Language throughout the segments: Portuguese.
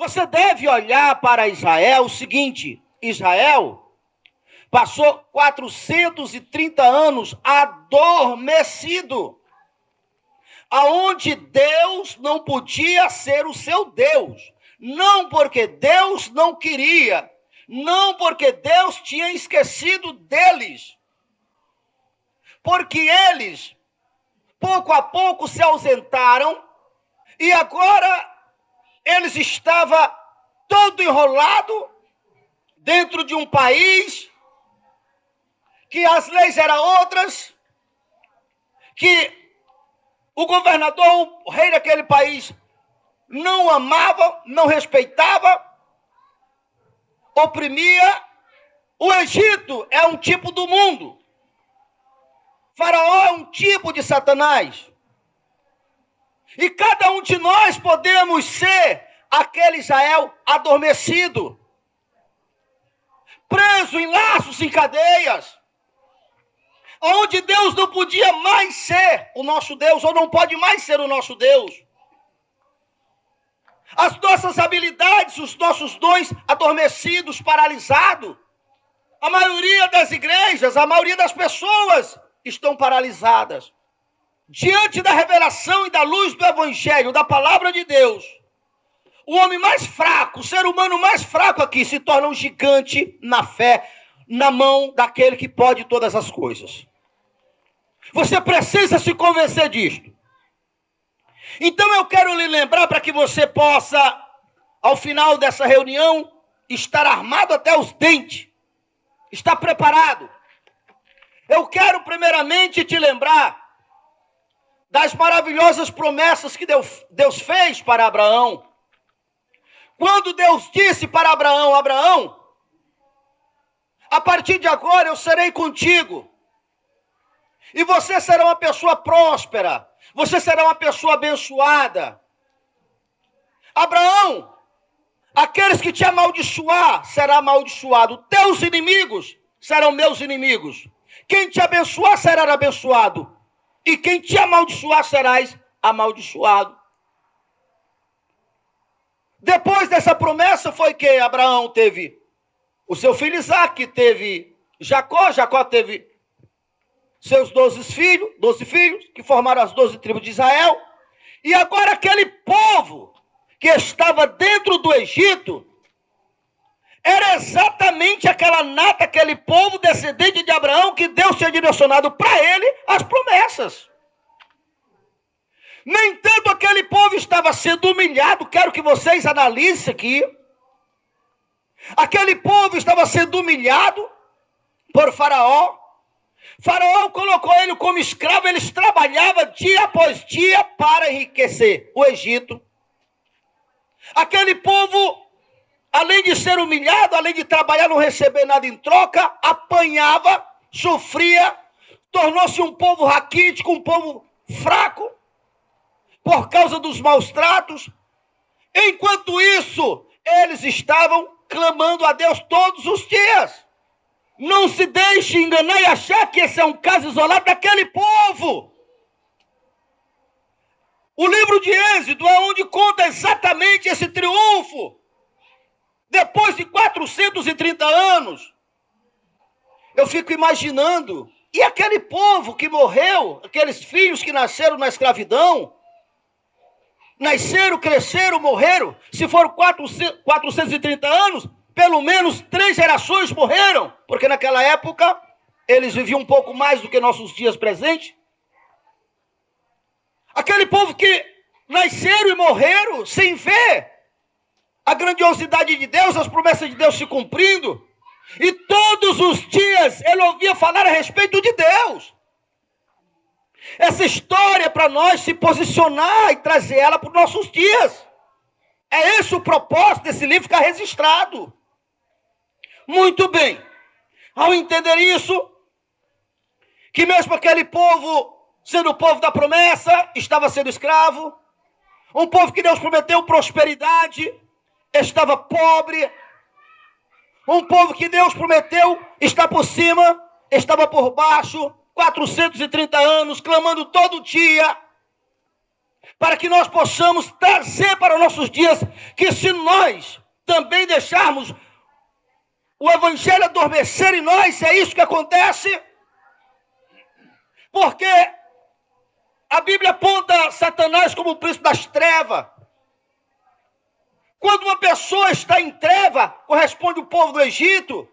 você deve olhar para Israel o seguinte: Israel passou 430 anos adormecido, aonde Deus não podia ser o seu Deus, não porque Deus não queria, não porque Deus tinha esquecido deles, porque eles, pouco a pouco, se ausentaram, e agora eles estavam todo enrolado dentro de um país que as leis eram outras, que o governador, o rei daquele país, não amava, não respeitava, oprimia. O Egito é um tipo do mundo. Faraó é um tipo de Satanás. E cada um de nós podemos ser aquele Israel adormecido, preso em laços, em cadeias, onde Deus não podia mais ser o nosso Deus, ou não pode mais ser o nosso Deus. As nossas habilidades, os nossos dons adormecidos, paralisados. A maioria das igrejas, a maioria das pessoas estão paralisadas. Diante da revelação e da luz do Evangelho, da palavra de Deus, o homem mais fraco, o ser humano mais fraco aqui, se torna um gigante na fé, na mão daquele que pode todas as coisas. Você precisa se convencer disto. Então eu quero lhe lembrar, para que você possa, ao final dessa reunião, estar armado até os dentes, estar preparado. Eu quero primeiramente te lembrar das maravilhosas promessas que Deus fez para Abraão. Quando Deus disse para Abraão: Abraão, a partir de agora eu serei contigo, e você será uma pessoa próspera, você será uma pessoa abençoada. Abraão, aqueles que te amaldiçoar, será amaldiçoado. Teus inimigos serão meus inimigos. Quem te abençoar será abençoado, e quem te amaldiçoar serás amaldiçoado. Depois dessa promessa foi que Abraão teve o seu filho Isaque, teve Jacó, Jacó teve seus 12 filhos, que formaram as 12 tribos de Israel. E agora aquele povo que estava dentro do Egito era exatamente aquela nata, aquele povo descendente de Abraão, que Deus tinha direcionado para ele as promessas. No entanto, aquele povo estava sendo humilhado. Quero que vocês analisem aqui. Aquele povo estava sendo humilhado por Faraó. Faraó colocou ele como escravo. Eles trabalhavam dia após dia para enriquecer o Egito. Aquele povo, além de ser humilhado, além de trabalhar, não receber nada em troca, apanhava, sofria, tornou-se um povo raquítico, um povo fraco, por causa dos maus tratos. Enquanto isso, eles estavam clamando a Deus todos os dias. Não se deixe enganar e achar que esse é um caso isolado daquele povo. O livro de Êxodo é onde conta exatamente esse triunfo. Depois de 430 anos, eu fico imaginando, e aquele povo que morreu, aqueles filhos que nasceram na escravidão, nasceram, cresceram, morreram, se foram 430 anos, pelo menos 3 gerações morreram, porque naquela época eles viviam um pouco mais do que nossos dias presentes. Aquele povo que nasceram e morreram sem ver a grandiosidade de Deus, as promessas de Deus se cumprindo, e todos os dias ele ouvia falar a respeito de Deus. Essa história é para nós se posicionar e trazer ela para os nossos dias. É esse o propósito desse livro ficar registrado. Muito bem. Ao entender isso, que mesmo aquele povo, sendo o povo da promessa, estava sendo escravo, um povo que Deus prometeu prosperidade, estava pobre, um povo que Deus prometeu estar por cima, estava por baixo, 430 anos, clamando todo dia. para que nós possamos trazer para os nossos dias, que se nós também deixarmos o evangelho adormecer em nós, é isso que acontece. Porque a Bíblia aponta Satanás como o príncipe das trevas. Quando uma pessoa está em treva, corresponde o povo do Egito,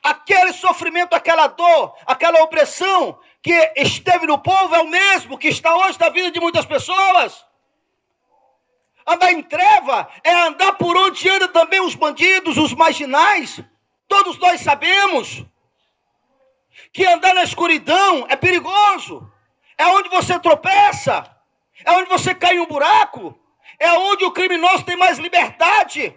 aquele sofrimento, aquela dor, aquela opressão que esteve no povo é o mesmo que está hoje na vida de muitas pessoas. Andar em treva é andar por onde andam também os bandidos, os marginais. Todos nós sabemos que andar na escuridão é perigoso. É onde você tropeça, é onde você cai em um buraco, é onde o criminoso tem mais liberdade.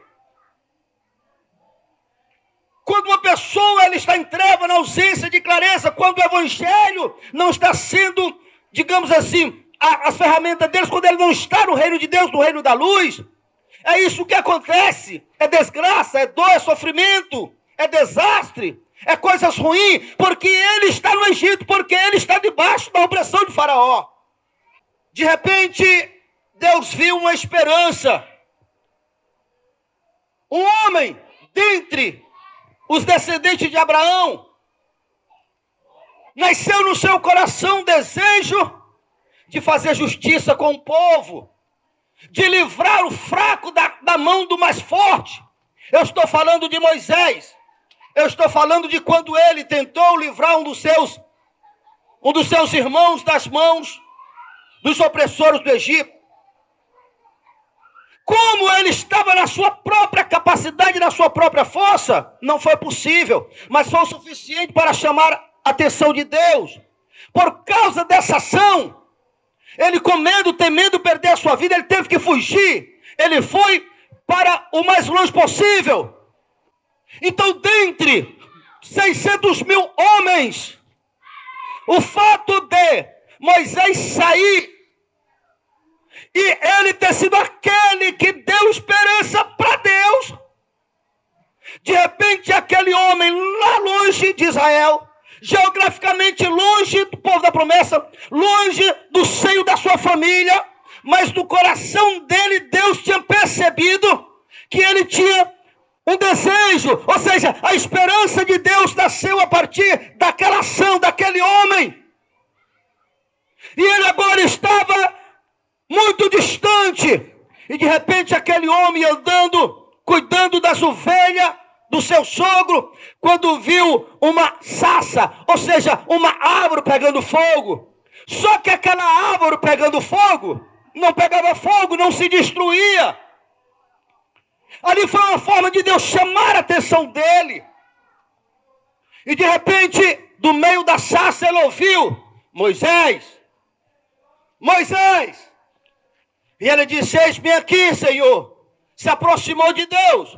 Quando uma pessoa ela está em treva, na ausência de clareza, quando o evangelho não está sendo, digamos assim, as ferramentas deles, quando ele não está no reino de Deus, no reino da luz, é isso que acontece. É desgraça, é dor, é sofrimento, é desastre, é coisas ruins, porque ele está no Egito, porque ele está debaixo da opressão de Faraó. De repente, Deus viu uma esperança. Um homem dentre os descendentes de Abraão, nasceu no seu coração um desejo de fazer justiça com o povo, de livrar o fraco da mão do mais forte. Eu estou falando de Moisés. Eu estou falando de quando ele tentou livrar um dos seus irmãos das mãos dos opressores do Egito. Como ele estava na sua própria capacidade, na sua própria força, não foi possível, mas foi o suficiente para chamar a atenção de Deus. Por causa dessa ação, ele com medo, temendo perder a sua vida, ele teve que fugir. Ele foi para o mais longe possível. Então, dentre 600.000 homens, o fato de Moisés sair e ele ter sido aquele que deu esperança para Deus, de repente aquele homem lá longe de Israel, geograficamente longe do povo da promessa, longe do seio da sua família, mas no coração dele Deus tinha percebido que ele tinha um desejo, ou seja, a esperança de Deus nasceu a partir daquela ação, daquele homem. E ele agora estava muito distante, e de repente aquele homem andando, cuidando das ovelhas do seu sogro, quando viu uma sarça, ou seja, uma árvore pegando fogo. Só que aquela árvore pegando fogo, não pegava fogo, não se destruía. Ali foi uma forma de Deus chamar a atenção dele. E de repente, do meio da sarça, ele ouviu: Moisés, Moisés. E ele disse: eis-me aqui, Senhor. Se aproximou de Deus.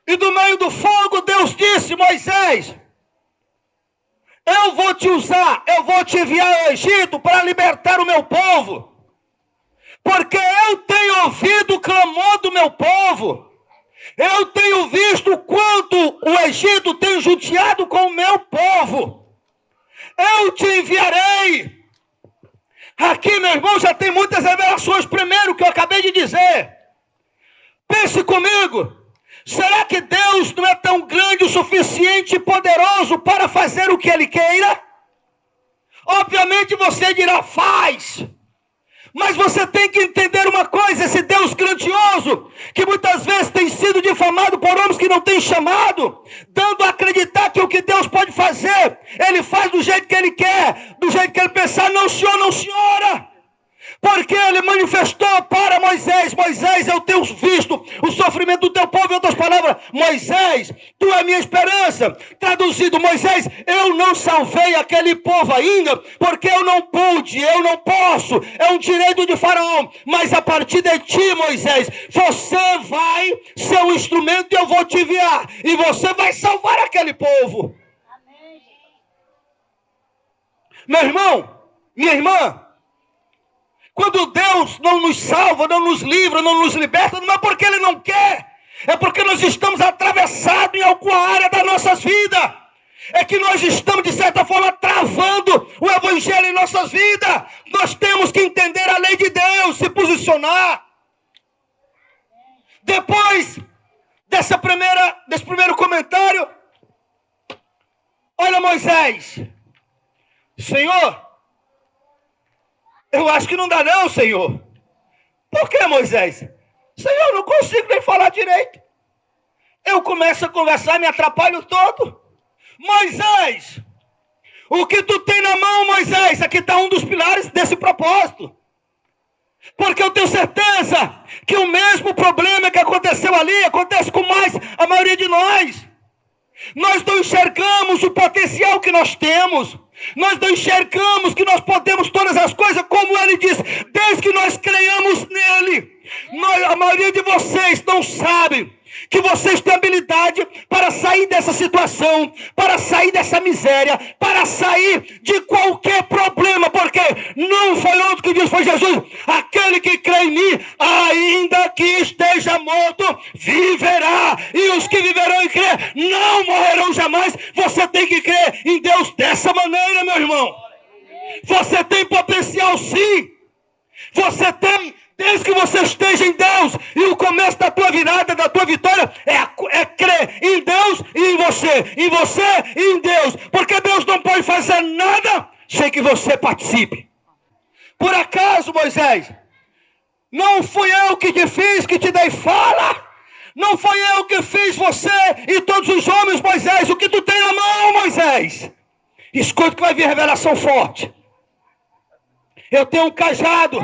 E do meio do fogo, Deus disse: Moisés, eu vou te usar, eu vou te enviar ao Egito para libertar o meu povo. Porque eu tenho ouvido o clamor do meu povo. Eu tenho visto quanto o Egito tem judiado com o meu povo. Eu te enviarei. Aqui, meu irmão, já tem muitas revelações. Primeiro, que eu acabei de dizer. Pense comigo. Será que Deus não é tão grande o suficiente e poderoso para fazer o que Ele queira? Obviamente você dirá: faz. Mas você tem que entender uma coisa: esse Deus grandioso, que muitas vezes tem sido difamado por homens que não têm chamado, dando a acreditar que o que Deus pode fazer, Ele faz do jeito que Ele quer, do jeito que Ele pensar. Não, senhor, não, senhora. Porque Ele manifestou para Moisés: Moisés, eu tenho visto o sofrimento do teu povo. Em outras palavras, Moisés, tu é minha esperança. Traduzido: Moisés, eu não salvei aquele povo ainda, porque eu não pude, eu não posso, é um direito de Faraó. Mas a partir de ti, Moisés, você vai ser um instrumento e eu vou te enviar. E você vai salvar aquele povo. Amém. Meu irmão, minha irmã, quando Deus não nos salva, não nos livra, não nos liberta, não é porque Ele não quer, é porque nós estamos atravessados em alguma área das nossas vidas. É que nós estamos, de certa forma, travando o evangelho em nossas vidas. Nós temos que entender a lei de Deus, se posicionar. Depois desse primeiro comentário, olha Moisés. Senhor, eu acho que não dá não, Senhor. Por que, Moisés? Senhor, eu não consigo nem falar direito. Eu começo a conversar e me atrapalho todo. Moisés, o que tu tem na mão, Moisés? Aqui está um dos pilares desse propósito. Porque eu tenho certeza que o mesmo problema que aconteceu ali, acontece com a maioria de nós. Nós não enxergamos o potencial que nós temos. Nós não enxergamos que nós podemos todas as coisas, como ele diz, desde que nós creiamos nele. A maioria de vocês não sabe que vocês têm habilidade para sair dessa situação, para sair dessa miséria, para sair de qualquer problema, porque não foi outro que disse, foi Jesus: aquele que crê em mim, ainda que esteja morto, viverá, e os que viverão e crer não morrerão jamais. Você tem que crer em Deus dessa maneira, meu irmão. Você tem potencial, sim. Você tem. Desde que você esteja em Deus, e o começo da tua virada, da tua vitória, é crer em Deus e em você e em Deus, porque Deus não pode fazer nada sem que você participe. Por acaso, Moisés, não fui eu que te fiz, que te dei fala? Não foi eu que fiz você e todos os homens, Moisés? O que tu tem na mão, Moisés? Escuta que vai vir revelação forte. Eu tenho um cajado.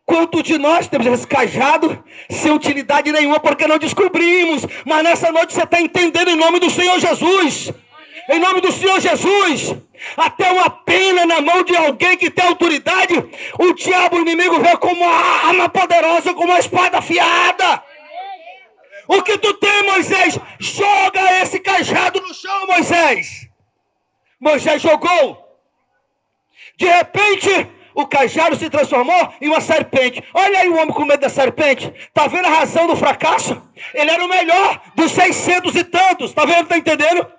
Quanto de nós temos esse cajado sem utilidade nenhuma, porque não descobrimos. Mas nessa noite você está entendendo, em nome do Senhor Jesus. Em nome do Senhor Jesus. Até uma pena na mão de alguém que tem autoridade, o diabo, o inimigo, vê como uma arma poderosa, como uma espada afiada. O que tu tem, Moisés? Joga esse cajado no chão, Moisés. Moisés jogou. De repente, o cajado se transformou em uma serpente. Olha aí o homem com medo da serpente. Está vendo a razão do fracasso? Ele era o melhor dos 600 e tantos. Está vendo? Está entendendo?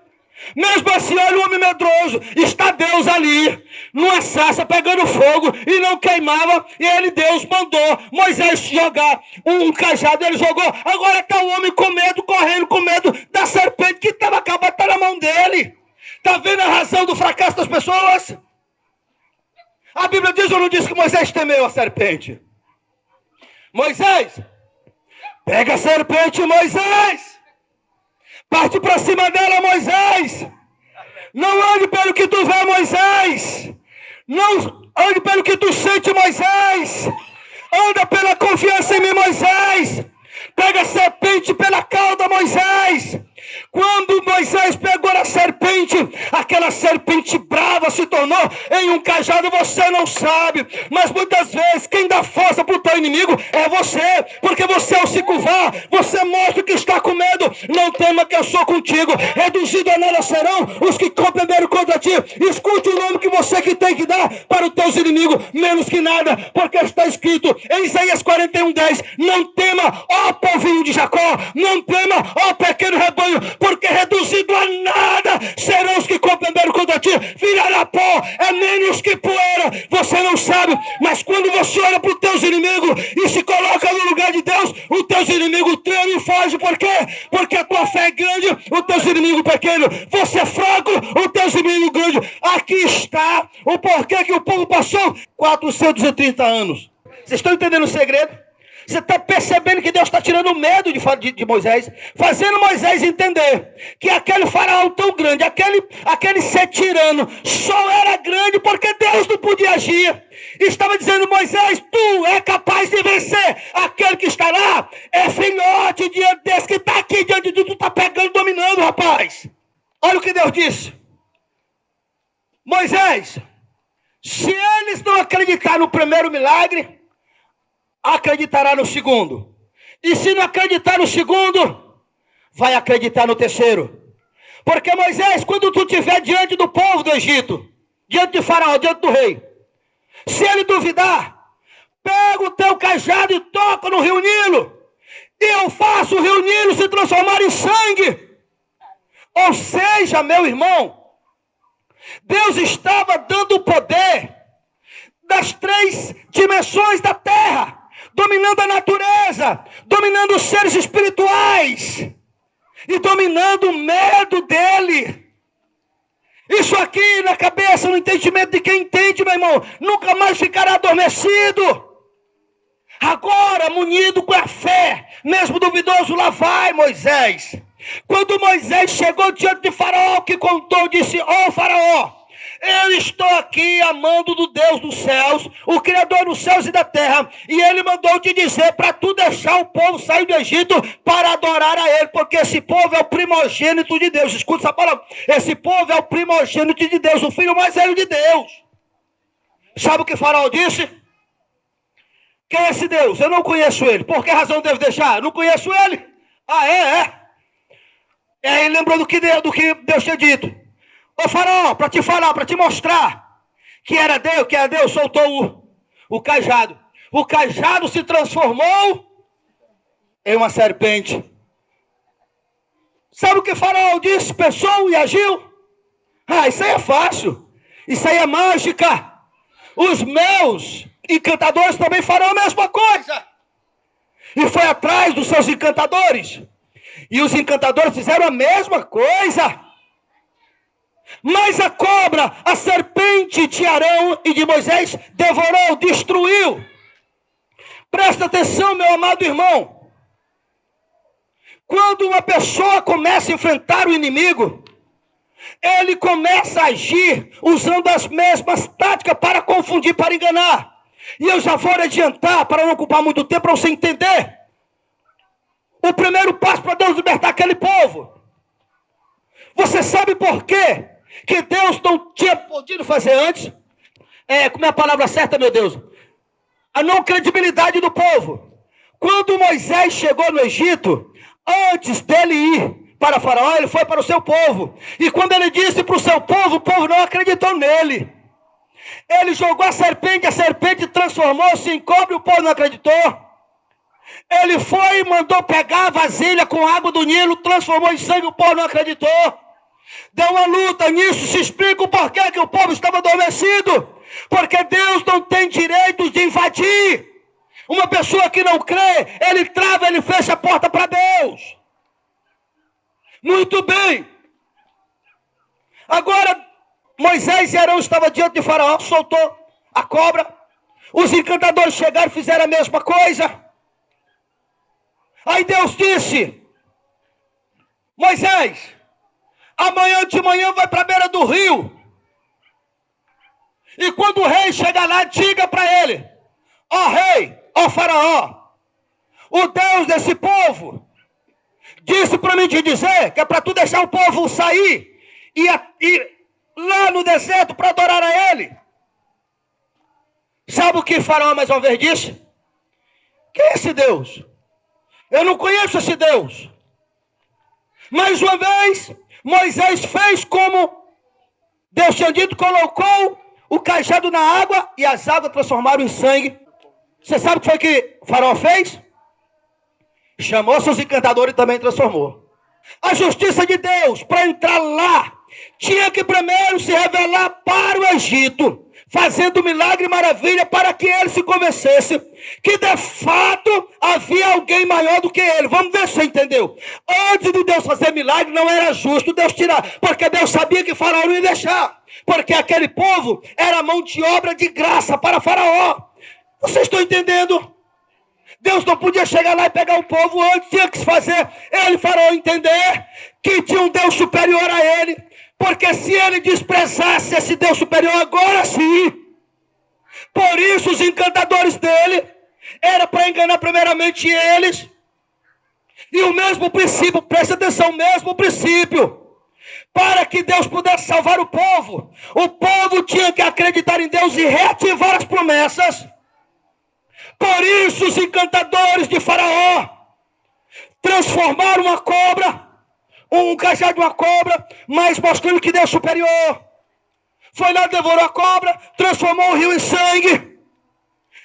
Mesmo assim, olha o homem medroso. Está Deus ali, numa sarça pegando fogo, e não queimava. E Deus mandou Moisés jogar um cajado. Ele jogou. Agora está o homem com medo, correndo com medo da serpente que estava acabando de estar na mão dele. Está vendo a razão do fracasso das pessoas? A Bíblia diz ou não diz que Moisés temeu a serpente? Moisés, pega a serpente, Moisés. Parte para cima dela, Moisés. Não ande pelo que tu vê, Moisés. Não ande pelo que tu sente, Moisés. Anda pela confiança em mim, Moisés. Pega a serpente pela cauda, Moisés. Quando Moisés pegou a serpente, aquela serpente brava se tornou em um cajado. Você não sabe, mas muitas vezes quem dá força para o teu inimigo é você, porque você ao se curvar, você mostra que está com medo. Não tema que eu sou contigo. Reduzido a nada serão os que compreenderam contra ti. Escute o nome que você que tem que dar para os teus inimigos, menos que nada, porque está escrito em Isaías 41:10: não tema, ó povinho de Jacó, não tema, ó pequeno rebanho, porque reduzido a nada serão os que compreenderam contra ti. Virará pó, é menos que poeira. Você não sabe, mas quando você olha para os teus inimigos e se coloca no lugar de Deus, os teus inimigos tremem e fogem. Por quê? Porque a tua fé é grande, os teus inimigos pequenos. Você é fraco, os teus inimigos grandes. Aqui está o porquê que o povo passou 430 anos. Vocês estão entendendo o segredo? Você está percebendo que Deus está tirando o medo de Moisés, fazendo Moisés entender que aquele faraó tão grande, aquele ser tirano, só era grande porque Deus não podia agir. Estava dizendo: Moisés, tu é capaz de vencer. Aquele que está lá é filhote diante desse que está aqui diante de tu, tu está pegando, dominando, rapaz. Olha o que Deus disse: Moisés, se eles não acreditarem no primeiro milagre, acreditará no segundo. E se não acreditar no segundo, vai acreditar no terceiro. Porque Moisés, quando tu estiver diante do povo do Egito, diante de Faraó, diante do rei, se ele duvidar, pega o teu cajado e toca no rio Nilo, e eu faço o rio Nilo se transformar em sangue. Ou seja, meu irmão, Deus estava dando o poder das 3 dimensões da terra, dominando a natureza, dominando os seres espirituais e dominando o medo dele. Isso aqui na cabeça, no entendimento de quem entende, meu irmão, nunca mais ficará adormecido. Agora, munido com a fé, mesmo duvidoso, lá vai Moisés. Quando Moisés chegou diante de Faraó, que contou, disse: ó Faraó, eu estou aqui a mando do Deus dos céus, o Criador dos céus e da terra, e ele mandou te dizer para tu deixar o povo sair do Egito para adorar a ele, porque esse povo é o primogênito de Deus. Escuta essa palavra: esse povo é o primogênito de Deus, o filho mais velho de Deus. Sabe o que Faraó disse? Quem é esse Deus? Eu não conheço ele. Por que razão devo deixar? Eu não conheço ele. Ah, é? E aí lembrou do que Deus tinha dito. Ô Faraó, para te falar, para te mostrar que era Deus, soltou o cajado. O cajado se transformou em uma serpente. Sabe o que Faraó disse, pensou e agiu? Ah, isso aí é fácil. Isso aí é mágica. Os meus encantadores também farão a mesma coisa. E foi atrás dos seus encantadores. E os encantadores fizeram a mesma coisa. Mas a cobra, a serpente de Arão e de Moisés, devorou, destruiu. Presta atenção, meu amado irmão. Quando uma pessoa começa a enfrentar o inimigo, ele começa a agir usando as mesmas táticas para confundir, para enganar. E eu já vou adiantar, para não ocupar muito tempo, para você entender. O primeiro passo para Deus libertar aquele povo. Você sabe por quê que Deus não tinha podido fazer antes? Como é a palavra certa, meu Deus? A não credibilidade do povo. Quando Moisés chegou no Egito, antes dele ir para Faraó, ele foi para o seu povo. E quando ele disse para o seu povo, o povo não acreditou nele. Ele jogou a serpente transformou-se em cobra e o povo não acreditou. Ele foi e mandou pegar a vasilha com água do Nilo, transformou em sangue, o povo não acreditou. Deu uma luta nisso, se explica o porquê que o povo estava adormecido. Porque Deus não tem direito de invadir. Uma pessoa que não crê, ele trava, ele fecha a porta para Deus. Muito bem. Agora, Moisés e Arão estavam diante de Faraó, soltou a cobra. Os encantadores chegaram e fizeram a mesma coisa. Aí Deus disse: Moisés, amanhã de manhã vai para a beira do rio. E quando o rei chegar lá, diga para ele: ó rei, ó Faraó, o Deus desse povo disse para mim te dizer que é para tu deixar o povo sair e lá no deserto para adorar a ele. Sabe o que Faraó mais uma vez disse? Quem é esse Deus? Eu não conheço esse Deus. Mais uma vez, Moisés fez como Deus tinha dito, colocou o cajado na água e as águas transformaram em sangue. Você sabe o que foi que Faraó fez? Chamou seus encantadores e também transformou. A justiça de Deus, para entrar lá, tinha que primeiro se revelar para o Egito, fazendo milagre e maravilha para que ele se convencesse que de fato havia alguém maior do que ele. Vamos ver se você entendeu. Antes de Deus fazer milagre, não era justo Deus tirar, porque Deus sabia que Faraó não ia deixar, porque aquele povo era mão de obra de graça para Faraó. Vocês estão entendendo? Deus não podia chegar lá e pegar o povo antes, tinha que fazer ele, Faraó, entender que tinha um Deus superior a ele. Porque se ele desprezasse esse Deus superior, agora sim. Por isso os encantadores dele era para enganar primeiramente eles. E o mesmo princípio, presta atenção, o mesmo princípio. Para que Deus pudesse salvar o povo tinha que acreditar em Deus e reativar as promessas. Por isso os encantadores de Faraó transformaram uma cobra, um cajado de uma cobra, mas mostrando que Deus é superior. Foi lá, devorou a cobra, transformou o rio em sangue.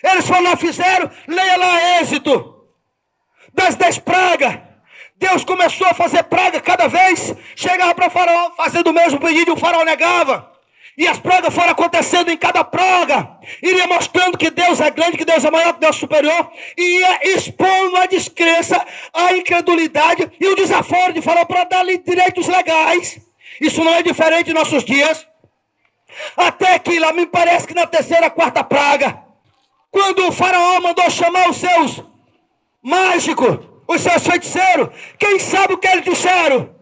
Eles foram lá, fizeram, leia lá Êxodo, das 10 pragas. Deus começou a fazer praga cada vez, chegava para o faraó, fazendo o mesmo pedido, e o faraó negava. E as pragas foram acontecendo em cada praga, iria mostrando que Deus é grande, que Deus é maior, que Deus é superior, e ia expondo a descrença, a incredulidade e o desaforo de faraó para dar-lhe direitos legais. Isso não é diferente em nossos dias. Até que lá me parece que na terceira, quarta praga, quando o faraó mandou chamar os seus mágicos, os seus feiticeiros, quem sabe o que eles disseram?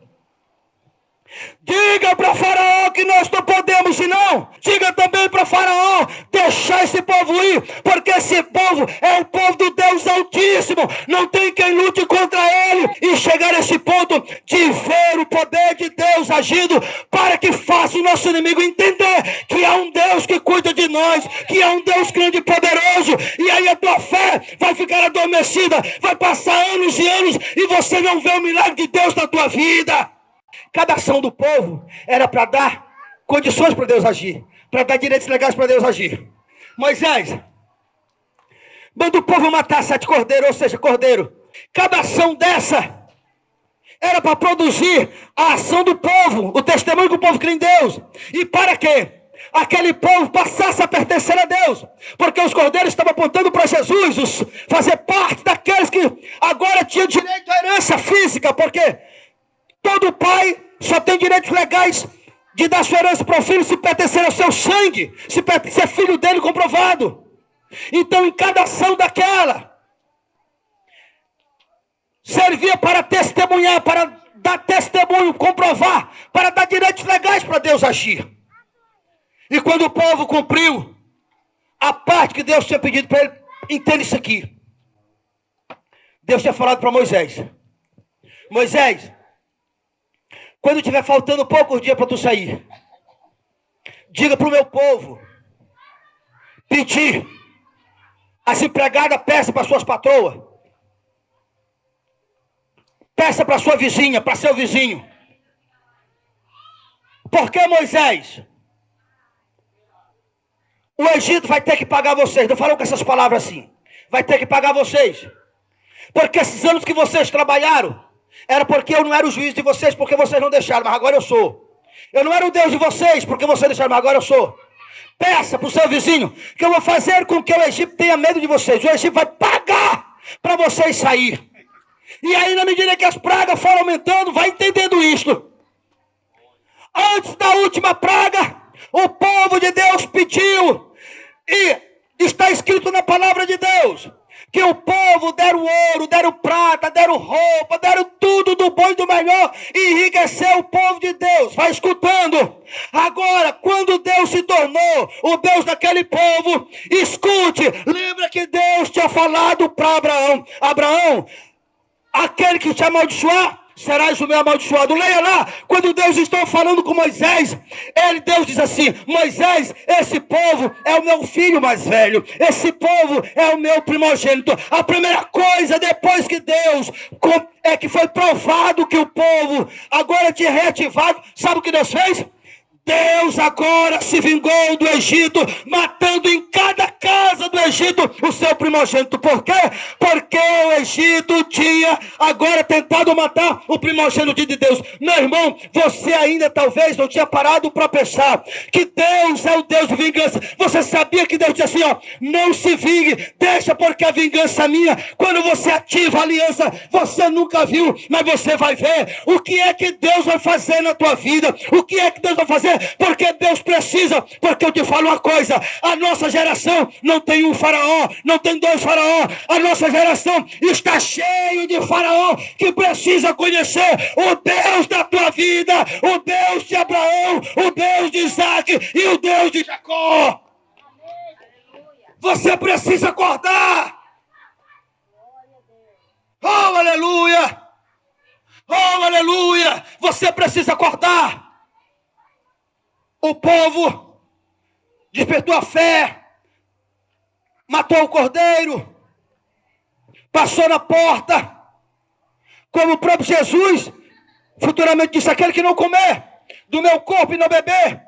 Diga para Faraó que nós não podemos ir não. Diga também para Faraó deixar esse povo ir, porque esse povo é o povo do Deus Altíssimo. Não tem quem lute contra ele. E chegar a esse ponto de ver o poder de Deus agindo, para que faça o nosso inimigo entender que há um Deus que cuida de nós, que há um Deus grande e poderoso. E aí a tua fé vai ficar adormecida, vai passar anos e anos e você não vê o milagre de Deus na tua vida. Cada ação do povo era para dar condições para Deus agir, para dar direitos legais para Deus agir. Moisés manda o povo matar 7 cordeiros, ou seja, cordeiro. Cada ação dessa era para produzir a ação do povo, o testemunho que o povo cria em Deus. E para quê? Aquele povo passasse a pertencer a Deus, porque os cordeiros estavam apontando para Jesus, fazer parte daqueles que agora tinham direito à herança física, porque todo pai só tem direitos legais de dar sua herança para o filho se pertencer ao seu sangue, se ser filho dele comprovado. Então, em cada ação daquela, servia para testemunhar, para dar testemunho, comprovar, para dar direitos legais para Deus agir. E quando o povo cumpriu a parte que Deus tinha pedido para ele, entenda isso aqui. Deus tinha falado para Moisés: Moisés, quando tiver faltando poucos dias para tu sair, diga para o meu povo pedir. As empregadas peçam para suas patroas. Peça para sua vizinha, para seu vizinho. Por que, Moisés? O Egito vai ter que pagar vocês. Não falou com essas palavras assim. Vai ter que pagar vocês. Porque esses anos que vocês trabalharam, era porque eu não era o juiz de vocês, porque vocês não deixaram, mas agora eu sou. Eu não era o Deus de vocês, porque vocês deixaram, mas agora eu sou. Peça para o seu vizinho, que eu vou fazer com que o Egito tenha medo de vocês. O Egito vai pagar para vocês sair. E aí, na medida que as pragas foram aumentando, vai entendendo isto. Antes da última praga, o povo de Deus pediu, e está escrito na palavra de Deus, que o povo deram ouro, deram prata, deram roupa, deram tudo do bom e do melhor, e enriqueceu o povo de Deus. Vai escutando. Agora, quando Deus se tornou o Deus daquele povo, escute, lembra que Deus tinha falado para Abraão: Abraão, aquele que te amaldiçoar, serás o meu amaldiçoado. Leia lá, quando Deus está falando com Moisés, Deus diz assim: Moisés, esse povo é o meu filho mais velho, esse povo é o meu primogênito. A primeira coisa, depois que Deus, é que foi provado que o povo agora tinha reativado, sabe o que Deus fez? Deus agora se vingou do Egito, matando em cada casa do Egito o seu primogênito. Por quê? Porque o Egito tinha agora tentado matar o primogênito de Deus. Meu irmão, você ainda talvez não tinha parado para pensar que Deus é o Deus de vingança. Você sabia que Deus disse assim, ó: não se vingue, deixa, porque a vingança é minha. Quando você ativa a aliança, você nunca viu, mas você vai ver o que é que Deus vai fazer na tua vida. O que é que Deus vai fazer? Porque Deus precisa. Porque eu te falo uma coisa: a nossa geração não tem um faraó, não tem 2 faraó. A nossa geração está cheia de faraó que precisa conhecer o Deus da tua vida, o Deus de Abraão, o Deus de Isaac e o Deus de Jacó. Você precisa acordar. Oh, aleluia! Oh, aleluia! Você precisa acordar. O povo despertou a fé, matou o cordeiro, passou na porta, como o próprio Jesus futuramente disse: aquele que não comer do meu corpo e não beber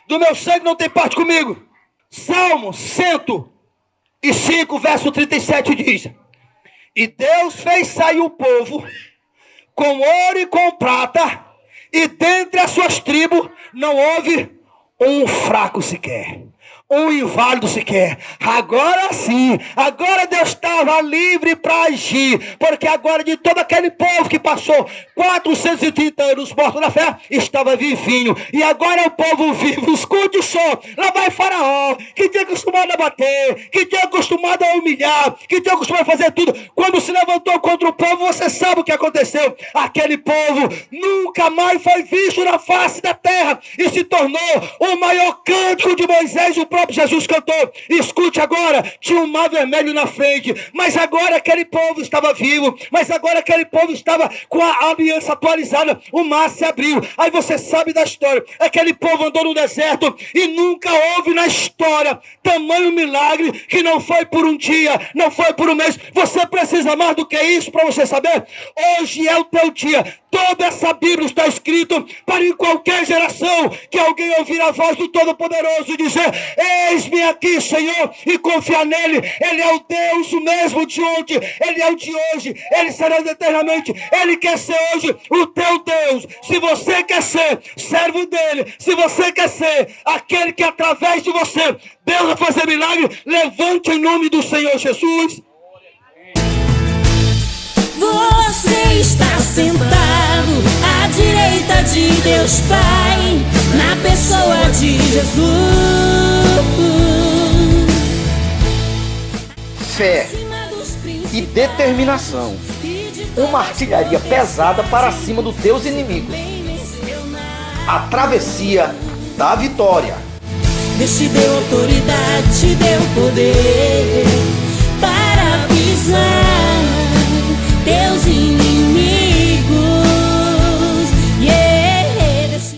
do meu sangue não tem parte comigo. Salmo 105, verso 37 diz: e Deus fez sair o povo com ouro e com prata, e dentre as suas tribos não houve um fraco sequer, um inválido sequer. Agora sim, agora Deus estava livre para agir, porque agora de todo aquele povo que passou 430 anos morto na fé, estava vivinho, e agora é o povo vivo. Escute só, lá vai Faraó, que tinha acostumado a bater, que tinha acostumado a humilhar, que tinha acostumado a fazer tudo. Quando se levantou contra o povo, você sabe o que aconteceu. Aquele povo nunca mais foi visto na face da terra, e se tornou o maior cântico de Moisés. O próprio Jesus cantou. Escute agora, tinha um mar vermelho na frente, mas agora aquele povo estava vivo, mas agora aquele povo estava com a aliança atualizada. O mar se abriu. Aí você sabe da história. Aquele povo andou no deserto e nunca houve na história tamanho milagre, que não foi por um dia, não foi por um mês. Você precisa mais do que isso para você saber? Hoje é o teu dia. Toda essa Bíblia está escrita para em qualquer geração que alguém ouvir a voz do Todo-Poderoso dizer: eis-me aqui, Senhor, e confiar nele. Ele é o Deus o mesmo de ontem, ele é o de hoje, ele será eternamente. Ele quer ser hoje o teu Deus. Se você quer ser servo dele, se você quer ser aquele que através de você Deus vai fazer milagre, levante em nome do Senhor Jesus. Você está sentado à direita de Deus Pai, na pessoa de Jesus. Fé e determinação, uma artilharia pesada para cima dos teus inimigos. A travessia da vitória. Deus te deu autoridade, te deu poder.